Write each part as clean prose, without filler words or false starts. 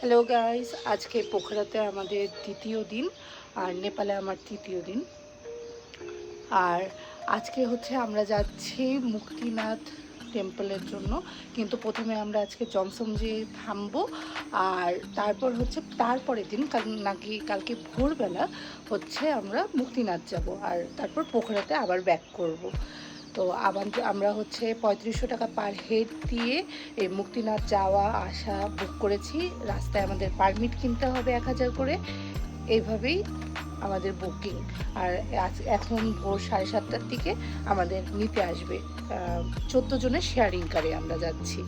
Hello guys, আজকে পোখরাতে আমাদের দ্বিতীয় দিন আর নেপালে আমার তৃতীয় দিন। আর আজকে হচ্ছে আমরা যাচ্ছি মুক্তিনাথ টেম্পলের জন্য, কিন্তু প্রথমে আমরা আজকে জমসমজে থামবো। আর তারপর হচ্ছে তারপরের দিন কালকে ভোরবেলা হচ্ছে আমরা মুক্তিনাথ যাব, আর তারপর পোখরাতে আবার ব্যাক করব। তো আমরা হচ্ছে 3500 টাকা পার হেড দিয়ে এই মুক্তিনাথ যাওয়া আসা বুক করেছি। রাস্তায় আমাদের পারমিট কিনতে হবে 1000 করে, এইভাবেই আমাদের বুকিং। আর এখন ভোর 7:30টার দিকে আমাদের নিতে আসবে। 14 জনের শেয়ারিং কারে আমরা যাচ্ছি।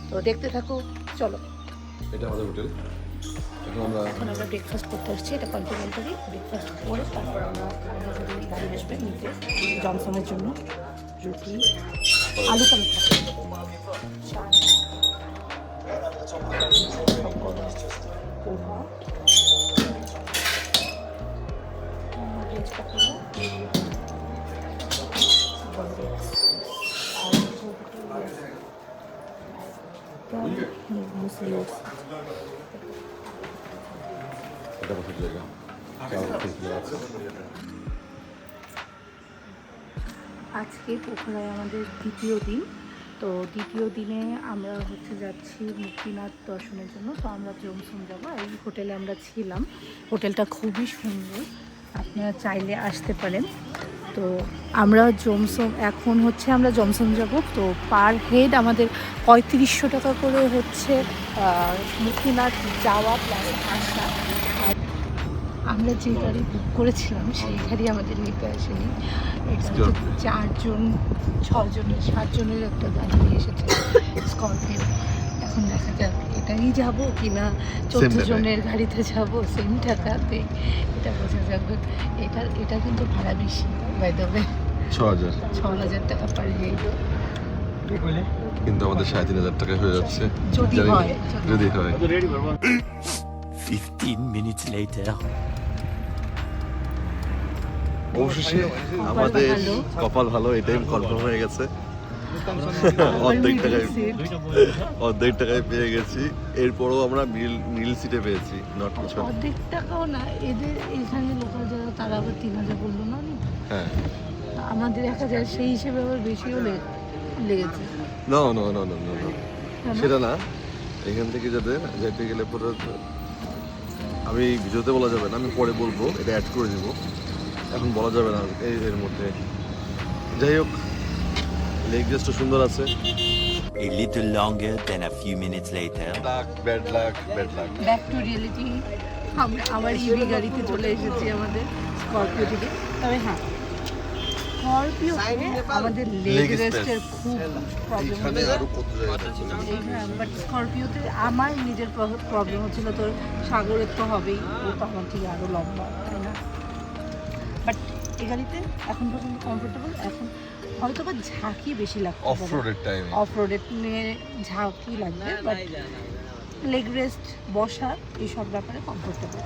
তো দেখতে থাকো, চলো। এটা আমাদের হোটেল। এখন আমরা ব্রেকফাস্ট করতে আসছি, এটা কমপ্লিমেন্টারি। ব্রেকফাস্ট করে তারপর আমরা আমাদের হোটেলে গাড়ি আসবে নিতে জনসনের জন্য। রুটি, আলু পরোটা, চা, পোহা, ভেজ পকোড়া, এটা বসার জায়গা। আজকে পোখরায় আমাদের দ্বিতীয় দিন। তো দ্বিতীয় দিনে আমরা হচ্ছে যাচ্ছি মুক্তিনাথ দর্শনের জন্য। তো আমরা জমসম যাবো। এই হোটেলে আমরা ছিলাম, হোটেলটা খুবই সুন্দর, আপনারা চাইলে আসতে পারেন। তো আমরা এখন হচ্ছে আমরা জমসম যাব। তো পার হেড আমাদের 3500 টাকা করে হচ্ছে মুক্তিনাথ যাওয়া প্লাস আসা। আর আমরা যে গাড়ি বুক করেছিলাম সেই গাড়ি আমাদের নিতে আসেনি। এটা হচ্ছে 7 জনের একটা গাড়ি নিয়ে এসেছে, স্করপিও। এখন দেখা যাক এটাই যাব কি না 14 জনের গাড়িতে যাব সেম টাকাতে, এটা বোঝা যাবে। এটা কিন্তু ভাড়া বেশি, বাই দ্য ওয়ে 6,000 টাকা পার হেড, কিন্তু আমাদের 3,500 টাকা হয়ে যাচ্ছে যদি হয়। 15 minutes later. অবশেষে আমাদের কপাল ভালো, এটাই কনফার্ম হয়ে গেছে। অর্ধেক টাকায় পেয়ে গেছি। এরপরও আমরা মিল সিটে পেয়েছি, নট কিছু। অর্ধেক টাকাও না, এদের এখানে লোকাল যারা তারা আবার 3,000 বললো না। হ্যাঁ, আমাদের 1000, সেই হিসেবে আবার বেশিও লেগেছে। না সেটা না। এখান থেকে যেতে গেলে পরে আমি ভিডিওতে বলা যাবে না, আমি পরে বলবো, এটা অ্যাড করে দিব, এখন বলা যাবে না এর মধ্যে। যাই হোক, লেগ রেস্টও সুন্দর আছে। A little longer than a few minutes later. Bad luck back to reality. আমরা আবার ইভি গাড়িতে চলে এসেছি আমাদের স্করপিও থেকে। তবে হ্যাঁ, স্করপিওতে আমাদের লেগ রেস্টের খুব প্রবলেম এখানে হচ্ছিল। আরো কত জায়গা বাট স্করপিওতে আমার নিজের প্রবলেম হচ্ছিল, তোর সাগরের তো হবেই, ও তো আমার থেকে আরও লম্বা, তাই না? বাট এই গাড়িতে এখন পর্যন্ত কমফোর্টেবল। এখন হয়তো বা ঝাঁকি বেশি লাগবে, অফ রোডের নিয়ে ঝাঁকি লাগবে, বাট লেগ রেস্ট, বসা, এইসব ব্যাপারে কমফোর্টেবল।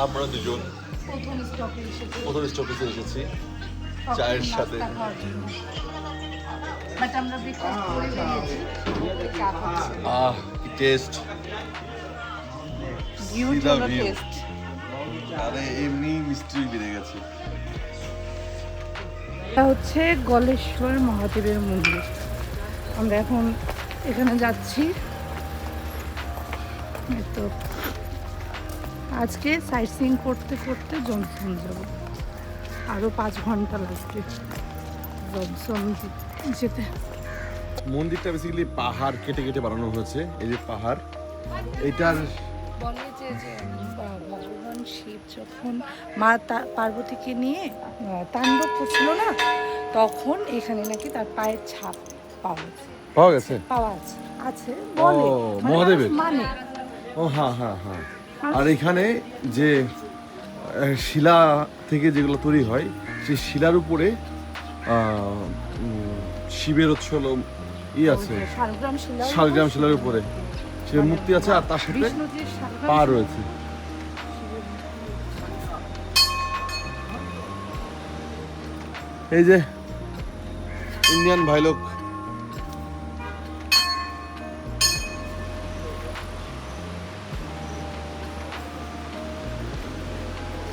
আমরা দুজন প্রথম স্টপেজে এসেছি চায়ের সাথে। বাট আমরা ব্রেকফাস্ট করে বেরিয়েছি, চা খাচ্ছি। কি টেস্ট! Beautiful test. আরে এমনি মিষ্টি বেড়ে গেছে। এটা হচ্ছে গলেশ্বর মহাদেবের মন্দির। আমরা এখন এখানে যাচ্ছি। তো আজকে সাইট সিইং করতে করতে জমসম যাব, আরও 5 ঘন্টা লাগবে জমসম যেতে। মন্দিরটা বেসিক্যালি পাহাড় কেটে কেটে বানানো হয়েছে। এই যে পাহাড়, এটার বলে যে ভগবান শিব যখন মা পার্বতীকে নিয়ে তাণ্ডব করছিল না, তখন এখানে নাকি তার পায়ের ছাপ পাওয়া গেছে। আছে বলে ও, মানে মহাদেবের? মানে ও হ্যাঁ হ্যাঁ হ্যাঁ। আর এখানে যে শিলা থেকে যেগুলো তৈরি হয় সেই শিলার উপরে শিবের হচ্ছে হলো আছে, শালগ্রাম শিলা, শালগ্রাম শিলার উপরে সে মূর্তি আছে, আর তার সাথে বিষ্ণুজির শালগ্রাম পা শিলা। রয়েছে। এই যে ইন্ডিয়ান ভাই লোক,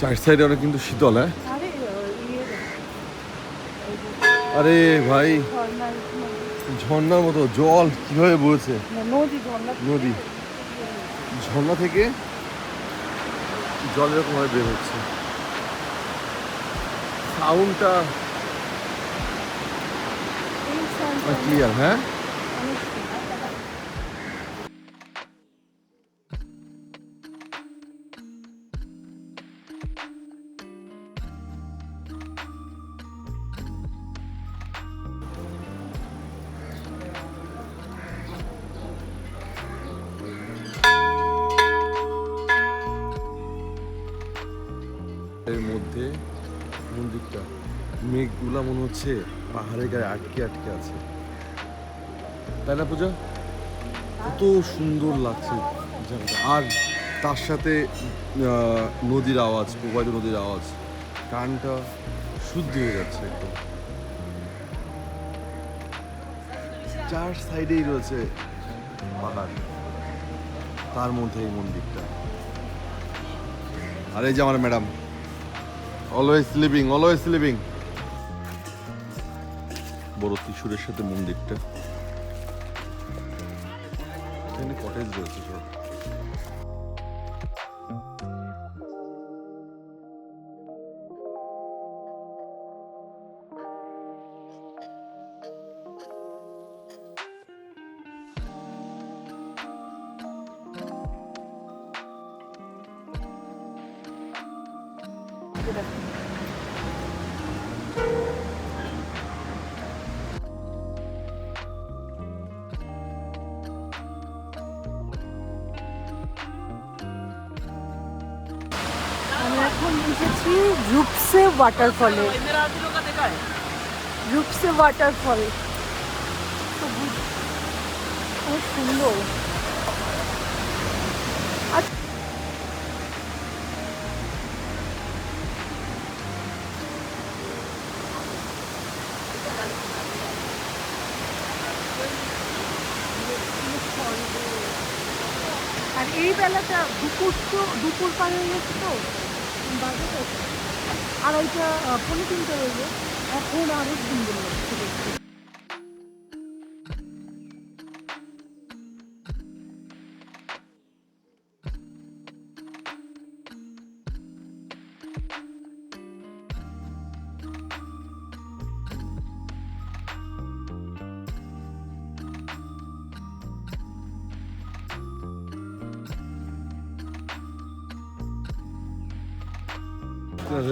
চার সাইডে অনেক কিন্তু শীতল। হ্যাঁ আরে ইয়ে আরে ভাই, ঝর্ণার ঝর্ণার মতো জল কিভাবে বইছে, নদী, ঝর্ণা নদী, ঝর্ণা থেকে জল এরকম ভাবে বের হচ্ছে, সাউন্ডটা ক্লিয়ার। হ্যাঁ এর মধ্যে মন্দিরটা, মেঘগুলা মনে হচ্ছে পাহাড়ের গায়ে আটকে আটকে আছে, তাই না পূজা? কত সুন্দর লাগছে জায়গাটা। আর তার সাথে নদীর আওয়াজ, প্রবাহিত নদীর আওয়াজ, কানটা শুদ্ধ হয়ে যাচ্ছে একদম। চার সাইডেই রয়েছে পাহাড়, তার মধ্যে এই মন্দিরটা। আর এই যে আমার madam, always sleeping, always sleeping. বড় ত্রিশূলের সাথে মন্দিরটা, এখানে কটেজ রয়েছে সব। আমরা এখন এসেছি রূপসে ওয়াটারফলে। রূপসে ওয়াটারফল খুব সুন্দর। আর এই বেলাটা দুপুর পার হয়ে গেছে তো, বাজে তো 2:30 পৌনে 3টে হয়ে গেছে, এখন আরো সুন্দর লাগছে দেখতে।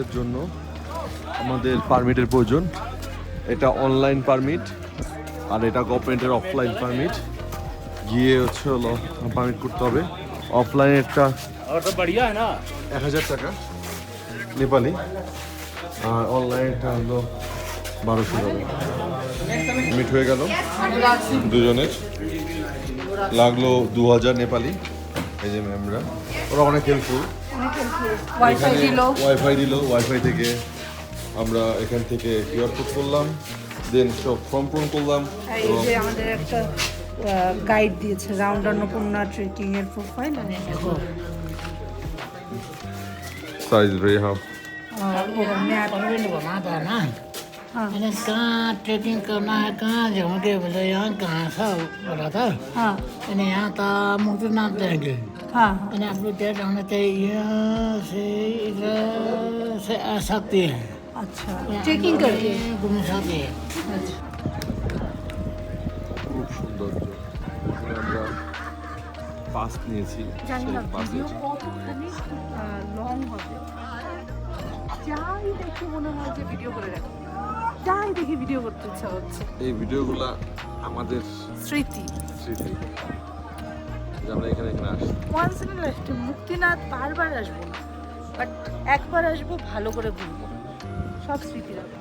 এর জন্য আমাদের পারমিটের প্রয়োজন। এটা অনলাইন পারমিট, আর এটা গভর্নমেন্টের অফলাইন পারমিট। গিয়ে হচ্ছে হলো পারমিট করতে হবে। অফলাইনেরটা 1000 টাকা নেপালি, আর অনলাইনেরটা হলো 1200 টাকা। মিট হয়ে গেল দুজনের, লাগলো 2000 নেপালি। এই যে ম্যামরা, ওরা অনেক হেল্পফুল। ওয়াইফাই দিল, ওয়াইফাই দিল, ওয়াইফাই থেকে আমরা এখান থেকে কিউআর কোড করলাম, দেন সব ফর্ম পূরণ করলাম। এই যে আমাদের একটা গাইড দিয়েছে, রাউন্ড অন্নপূর্ণা ট্রেকিং এর প্রোফাইল। Size very half. मैंने कहाँ ट्रेकिंग करना है, कहाँ जाओगे, बोले यहाँ कहाँ सा बोला था। हाँ मैंने यहाँ था मुक्तिनाथ जाएंगे। हाँ मैंने आप लोग क्या जाना चाहिए, यहाँ से इधर से आ सकती है, अच्छा ट्रेकिंग करके। घूम सकती है। अच्छा খুব সৌন্দর্য। এখানে আমরা পাস নিয়েছি, জানি না সেই পাস ভিডিও নিয়েছি। কতখানি লং হবে, যাই দেখে মনে হয় যে ভিডিও করে রাখি, যাই দেখে ভিডিও করতে ইচ্ছা হচ্ছে। এই ভিডিওগুলা আমাদের স্মৃতি স্মৃতি যে আমরা এখানে আসি। Once in life time Muktinath বারবার আসবো না, বাট একবার আসবো, ভালো করে ঘুরবো, সব স্মৃতি রাখবো।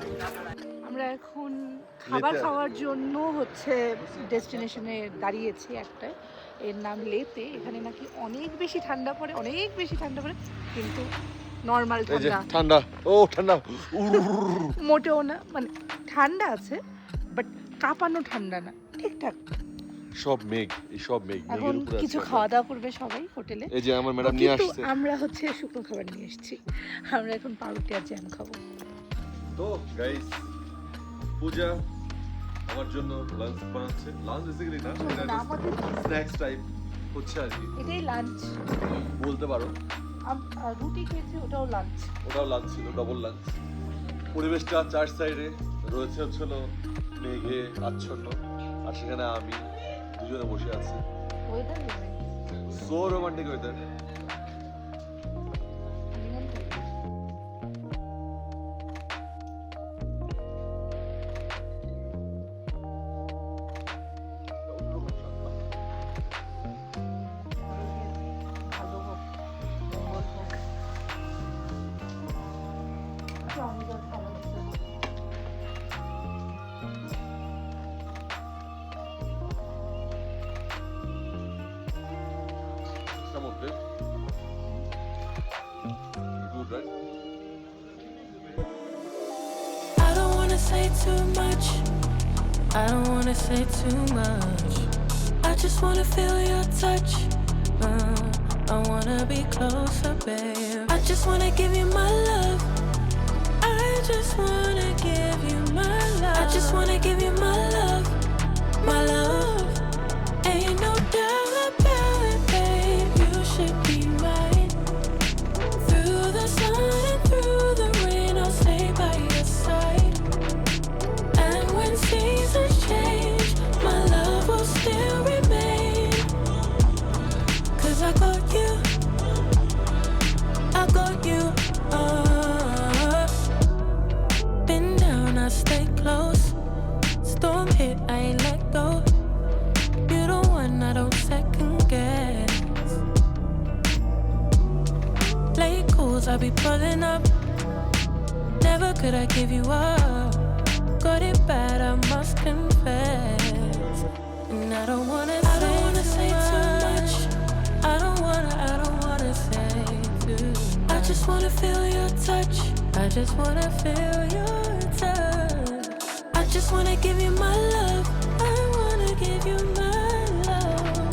আমরা এখন খাবার লেতে? খাওয়ার জন্য হচ্ছে ডেস্টিনেশনে দাঁড়িয়েছি একটা, এর নাম লেতে। এখানে নাকি অনেক বেশি ঠান্ডা পড়ে, অনেক বেশি ঠান্ডা পড়ে, কিন্তু নর্মাল এই যে ঠান্ডা ঠান্ডা, ও ঠান্ডা, মোটেও না, মানে ঠান্ডা আছে বাট কাঁপানো ঠান্ডা না, ঠিকঠাক। সব মেঘ, এই সব মেঘ, এখন মেঘের উপরে কিছু আছি আমরা। খাওয়া দাওয়া করবে সবাই হোটেলে। এই যে আমার ম্যাডাম নিয়ে কিন্তু আসছে। আমরা হচ্ছে শুকনো খাবার নিয়ে এসেছি, আমরা এখন পাউরুটি আর জ্যাম খাবো। তো গাইস, পূজা আমার জন্য লাঞ্চ বানাচ্ছে। লাঞ্চ বেসিক্যালি না, এটা আমাদের স্ন্যাক্স টাইপ হচ্ছে আর কি, এটাই লাঞ্চ। বলতে পারো। রুটি খেয়েছি, ওটাও লাঞ্চ। ওটাও লাঞ্চ ছিল, ডবল লাঞ্চ। পরিবেশটা চার সাইডে রয়েছে হচ্ছিল মেঘে আচ্ছন্ন, আর সেখানে আমি দুজনে বসে আছি। Weather so romantic weather. ভালো হোক, মঙ্গল হোক। আমাদের খাবার খেতে হবে। Some of this. Good, right? I don't wanna say too much. I don't wanna say too much. I just wanna feel your touch. I wanna be closer, babe. I just wanna give you my love. I just wanna give you my love. I just wanna give you my love, my love. Ain't no doubt about it, babe. You should be mine. Through the sun and through the rain, I'll stay by your side. And when seasons change, my love will still remain. 'Cause I got you, I got you. Been down, I stay close. Storm hit, I ain't let go. You the one I don't second guess. Late calls, I be pulling up. Never could I give you up. Got it bad, I must confess. And I don't wanna say too much. I don't wanna say too much. I just wanna feel your touch. I just wanna feel your touch. I just wanna give you my love. I wanna give you my love.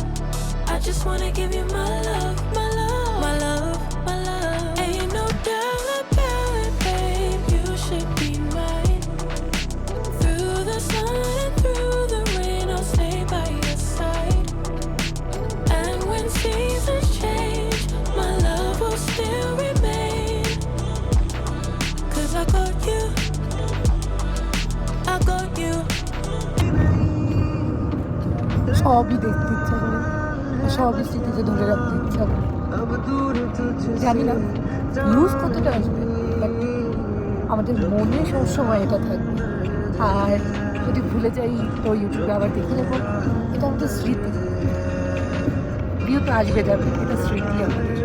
I just wanna give you my love, my love, my love, my love. Ain't no doubt about it, babe. You should be mine. Through the sun and through the rain, I'll stay by your side. And when seasons change, my love will still remain. 'Cause I got you, I got you. সবই দেখতে ইচ্ছা করে, সবই স্মৃতিতে ধরে রাখতে ইচ্ছা করে। জানি না নিউজ কতটা আসবে, বাট আমাদের মনে সবসময় এটা থাকবে। আর যদি ভুলে যাই তো ইউটিউবে আবার দেখে নেবো, এটা আমাদের স্মৃতি। ভিউ তো আসবে যাবে, এটা স্মৃতি আমাদের।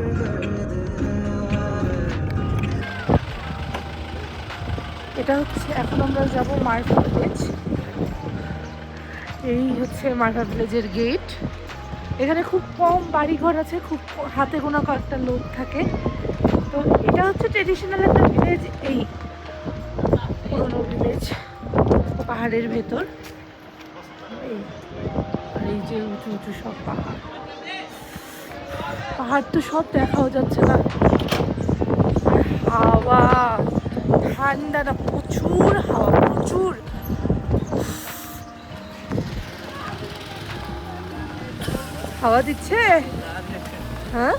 এটা হচ্ছে, এখন আমরা যাবো মারফা ভিলেজ। এই হচ্ছে মারফা ভিলেজের গেট। এখানে খুব কম বাড়িঘর আছে, খুব হাতে গোনা কয়েকটা লোক থাকে। তো এটা হচ্ছে ট্রেডিশনাল একটা ভিলেজ, এই পুরোনো ভিলেজ পাহাড়ের ভেতর। আর এই যে উঁচু উঁচু সব পাহাড়, পাহাড় তো সব দেখাও যাচ্ছে না। আর হাওয়া ঠান্ডা না, প্রচুর হাওয়া, প্রচুর। হাওয়া দিচ্ছে, হ্যাঁ।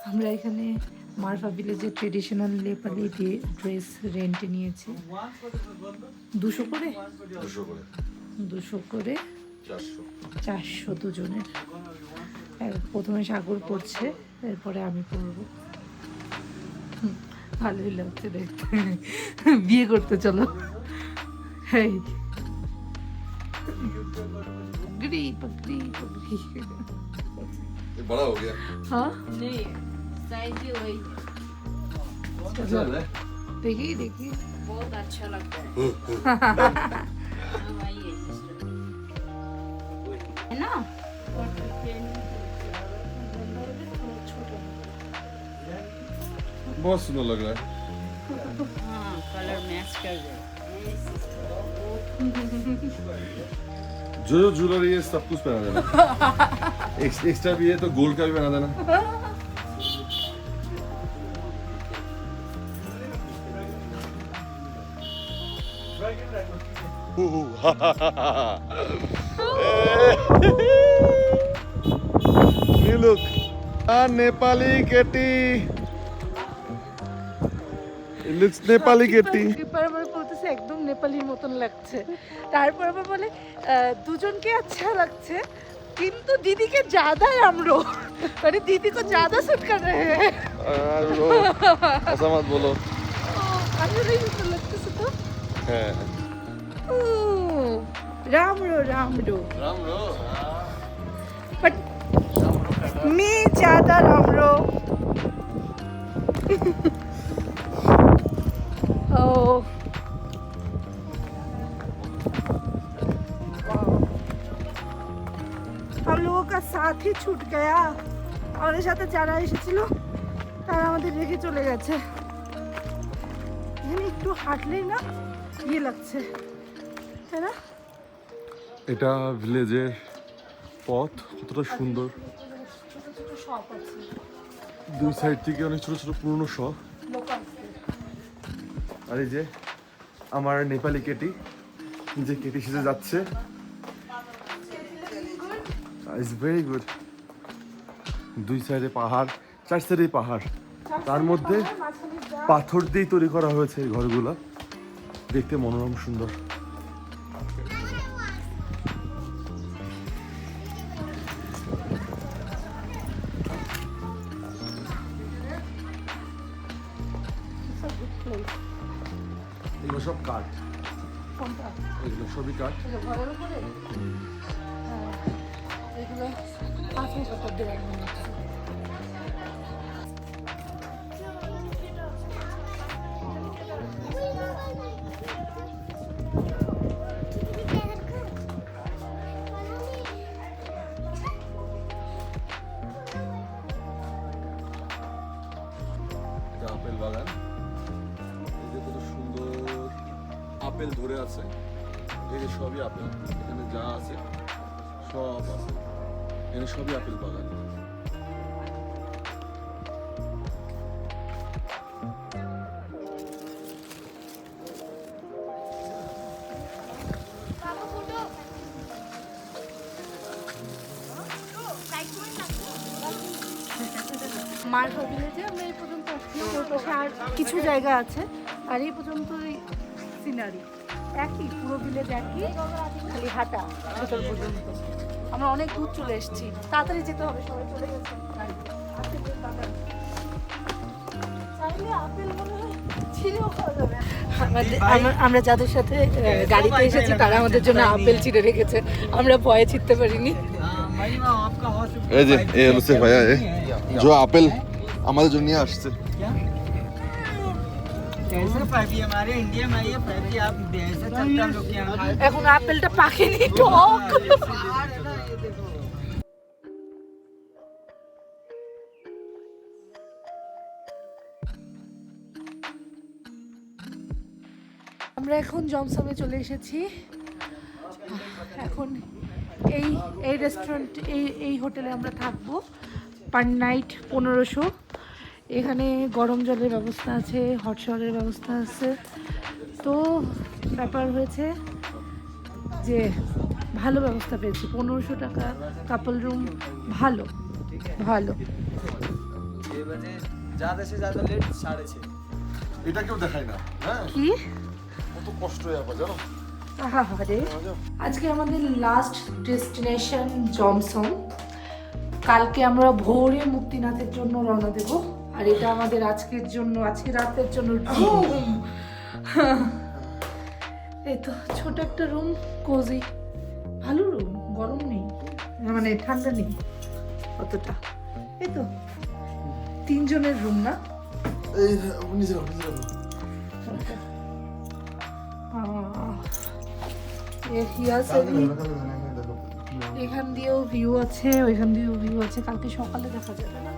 আমরা এখানে মারফা ভিলেজের ট্রেডিশনাল নেপালি ড্রেস রেন্টে নিয়েছি 200 করে 200 করে 400 দুজনের। প্রথমে সাগর পড়ছে, এরপরে আমি পড়বো। ভালোই লাগছে দেখতে। বিয়ে করতে চলো। হেই पगड़ी पगड़ी पगड़ी। ये बड़ा हो गया। हाँ नहीं साइज भी वही है। अच्छा है। देखिए देखिए बहुत अच्छा लगता है। हाँ, वही है ना। बहुत सुंदर लग रहा है। हाँ कलर मैच कर जाए। जो जो ज्वेलरी है सब कुछ पहना देना। एक्स्ट्रा भी है तो गोल्ड का भी पहना देना। look, a Nepali kitty. It looks Nepali kitty. আমার বলতেছে একদম নেপালির মতন লাগছে। তারপর আবার বলে দুজনকে আচ্ছা লাগছে কিন্তু दीदी के ज्यादा है हम लोग, अरे दीदी को ज्यादा सूट कर रहे हैं। ऐसा मत बोलो। আসলে সুন্দর লাগতেছে তো। হ্যাঁ रामरो रामरो रामरो बट मैं ज्यादा रामरो। Oh. हम लोगों का साथ ही छूट गया। আমাদের সাথে যারা এসেছিল তারা আমাদের রেখে চলে গেছে। এখানে একটু হাঁটলেই না ইয়ে লাগছে, তাই না? এটা ভিলেজের পথ, কতটা সুন্দর। ছোট ছোট শপ আছে, দুই সাইড থেকে অনেক ছোট ছোট পুরনো শপ। লোকাল। আর এই যে আমার নেপালি কেটি, যে কেটি সেজে যাচ্ছে। It's very good. দুই সাইডে পাহাড়, চার সাইডে পাহাড়, তার মধ্যে পাথর দিয়ে তৈরি করা হয়েছে এই ঘরগুলো। দেখতে মনোরম সুন্দর। এগুলো সব কাঠ, কোনটা? এগুলো সবই কাঠ। এটা ঘরের উপরে? হ্যাঁ, এগুলো 5 বছর ধরে মনে হচ্ছে। এটা আপেল বাগান। এই যে কত সুন্দর আপেল ধরে আছে। এই যে সবই আপেল, এখানে যা আছে সব আছে। এখানে সবই আপেল বাগান। মার্ঘ ভিলেজে আমরা এই পর্যন্ত আসছি, ওর পাশে আর কিছু জায়গা আছে, আর এই পর্যন্ত সিনারি একই, পুরো ভিলেজ একই, খালি হাঁটা ভেতর পর্যন্ত। আমরা অনেক দূর চলে এসেছি, তাড়াতাড়ি যেতে হবে, সবাই চলে গেছে গাড়িতে। আপেলের বাগান, চাইলে আপেল মনে হয় ছিঁড়েও খাওয়া যাবে। আমরা যাদের সাথে গাড়িতে এসেছি তারা আমাদের জন্য আপেল ছিঁড়ে রেখেছে, আমরা ভয়ে ছিঁড়তে পারিনি। এই যে এই হলো সে ভাইয়া, যে আপেল আমাদের জন্য নিয়ে আসছে। এখন আপেলটা পাকেনি, টক। আমরা এখন জমসমে চলে এসেছি। এখন এই রেস্টুরেন্ট, এই হোটেলে আমরা থাকবো পার নাইট 1500। এখানে গরম জলের ব্যবস্থা আছে, হট শাওয়ারের ব্যবস্থা আছে। তো ব্যাপার হয়েছে যে ভালো ব্যবস্থা পেয়েছি, 1500 টাকা কাপল রুম, ভালো ভালো। এটা কেউ দেখায় না, হ্যাঁ কি কত কষ্ট হয় আবার জানো। আহারে, আজকে আমাদের লাস্ট ডেস্টিনেশন জমসন। কালকে আমরা ভোরে মুক্তিনাথের জন্য রওনা দেব, আর এটা আমাদের আজকের জন্য, আজকে রাতের জন্য রুম। এই তো ছোট একটা রুম, কোজি, ভালো রুম, গরম নেই, মানে ঠান্ডা নেই অতটা। এই তো 3 জনের রুম না? এই নিচে এখান দিয়েও ভিউ আছে, ওইখান দিয়েও ভিউ আছে। কালকে সকালে দেখা যাবে না,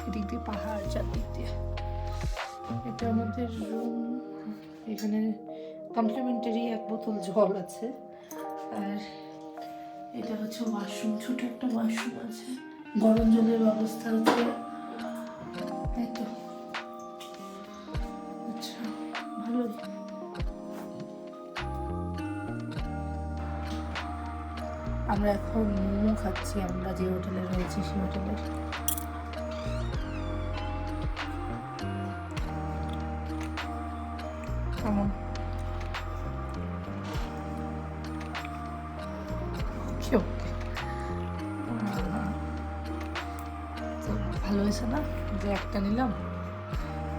এদিক দিয়ে পাহাড়, চারদিক দিয়ে। এটা আমাদের রুম। এখানে কমপ্লিমেন্টারি 1 বোতল জল আছে, আর এটা হচ্ছে ওয়াশরুম, ছোট একটা ওয়াশরুম আছে, গরম জলের ব্যবস্থা আছে। এই তো, আচ্ছা ভালোই। আমরা এখন মোমো খাচ্ছি, আমরা যে হোটেলে রয়েছি সেই হোটেলের। কেমন? তো ভালো হয়েছে না যে একটা নিলাম?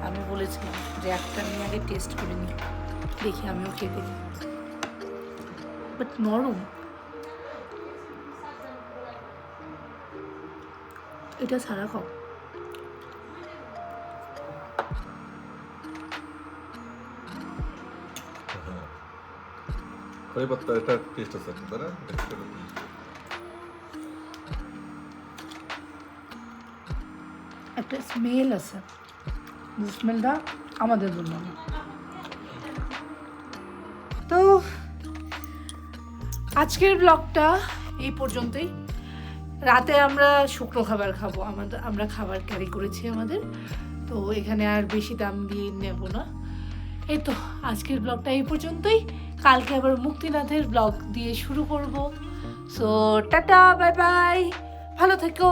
আমি বলেছিলাম যে একটা নিয়ে আগে টেস্ট করে নিই, দেখি আমিও খেয়ে দেখি। বাট নরম, এটা ছাড়া খাও। কারি পাত্তা এটা টেস্ট আছে তাই না? একটা স্মেল আছে, স্মেলটা আমাদের জন্য না। তো আজকের ব্লগটা এই পর্যন্তই। রাতে আমরা শুকনো খাবার খাবো, আমরা খাবার ক্যারি করেছি আমাদের, তো এখানে আর বেশি দাম দিয়ে নেব না। এই তো আজকের ব্লগটা এই পর্যন্তই। কালকে আবার মুক্তিনাথের ব্লগ দিয়ে শুরু করব। সো টাটা, বাই বাই, ভালো থেকো।